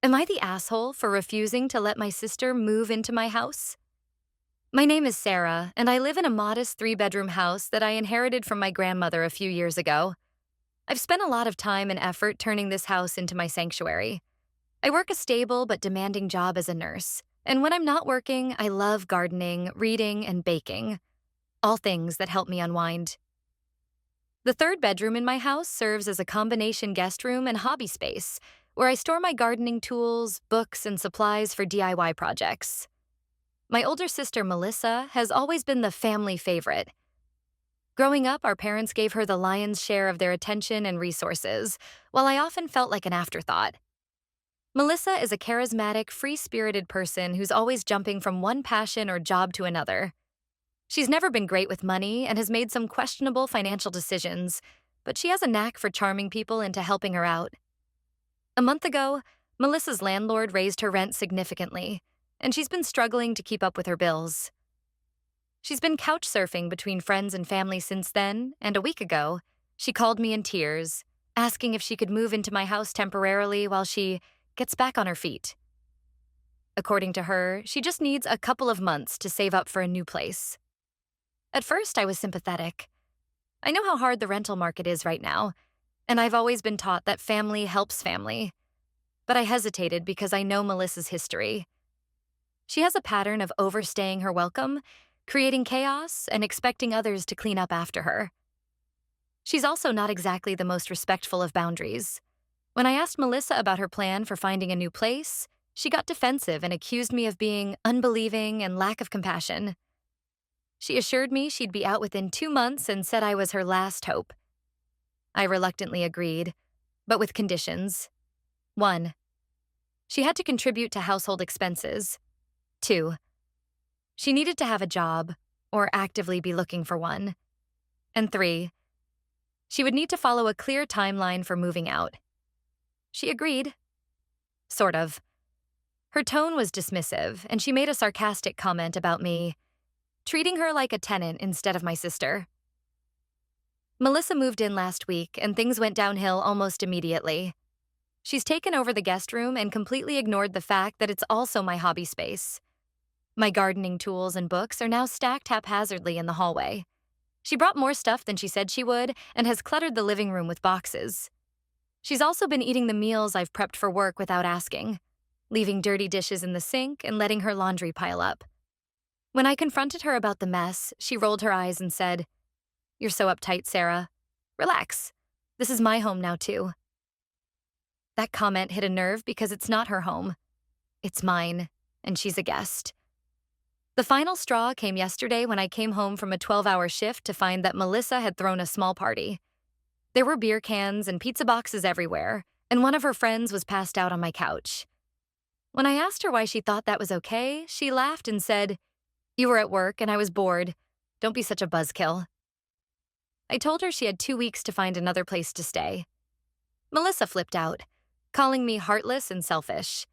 Am I the asshole for refusing to let my sister move into my house? My name is Sarah, and I live in a modest 3-bedroom house that I inherited from my grandmother a few years ago. I've spent a lot of time and effort turning this house into my sanctuary. I work a stable but demanding job as a nurse, and when I'm not working, I love gardening, reading, and baking, all things that help me unwind. The 3rd bedroom in my house serves as a combination guest room and hobby space, where I store my gardening tools, books, and supplies for DIY projects. My older sister, Melissa, has always been the family favorite. Growing up, our parents gave her the lion's share of their attention and resources, while I often felt like an afterthought. Melissa is a charismatic, free-spirited person who's always jumping from one passion or job to another. She's never been great with money and has made some questionable financial decisions, but she has a knack for charming people into helping her out. A month ago, Melissa's landlord raised her rent significantly, and she's been struggling to keep up with her bills. She's been couch surfing between friends and family since then, and a week ago, she called me in tears, asking if she could move into my house temporarily while she gets back on her feet. According to her, she just needs a couple of months to save up for a new place. At first, I was sympathetic. I know how hard the rental market is right now, and I've always been taught that family helps family. But I hesitated because I know Melissa's history. She has a pattern of overstaying her welcome, creating chaos, and expecting others to clean up after her. She's also not exactly the most respectful of boundaries. When I asked Melissa about her plan for finding a new place, she got defensive and accused me of being unbelieving and lack of compassion. She assured me she'd be out within 2 months and said I was her last hope. I reluctantly agreed, but with conditions. 1. She had to contribute to household expenses. 2. She needed to have a job, or actively be looking for one. And 3. She would need to follow a clear timeline for moving out. She agreed. Sort of. Her tone was dismissive, and she made a sarcastic comment about me, treating her like a tenant instead of my sister. Melissa moved in last week, and things went downhill almost immediately. She's taken over the guest room and completely ignored the fact that it's also my hobby space. My gardening tools and books are now stacked haphazardly in the hallway. She brought more stuff than she said she would and has cluttered the living room with boxes. She's also been eating the meals I've prepped for work without asking, leaving dirty dishes in the sink and letting her laundry pile up. When I confronted her about the mess, she rolled her eyes and said, "You're so uptight, Sarah. Relax. This is my home now, too." That comment hit a nerve because it's not her home. It's mine, and she's a guest. The final straw came yesterday when I came home from a 12-hour shift to find that Melissa had thrown a small party. There were beer cans and pizza boxes everywhere, and one of her friends was passed out on my couch. When I asked her why she thought that was okay, she laughed and said, "You were at work and I was bored. Don't be such a buzzkill." I told her she had 2 weeks to find another place to stay. Melissa flipped out, calling me heartless and selfish.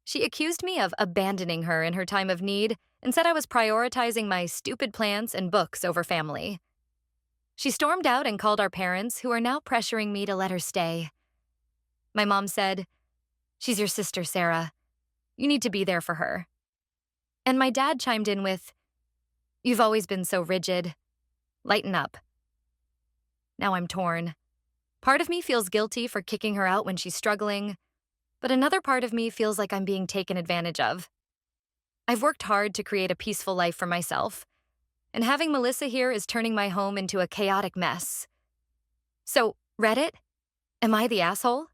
She accused me of abandoning her in her time of need and said I was prioritizing my stupid plants and books over family. She stormed out and called our parents, who are now pressuring me to let her stay. My mom said, "She's your sister, Sarah. You need to be there for her." And my dad chimed in with, "You've always been so rigid. Lighten up." Now I'm torn. Part of me feels guilty for kicking her out when she's struggling, but another part of me feels like I'm being taken advantage of. I've worked hard to create a peaceful life for myself, and having Melissa here is turning my home into a chaotic mess. So, Reddit, am I the asshole?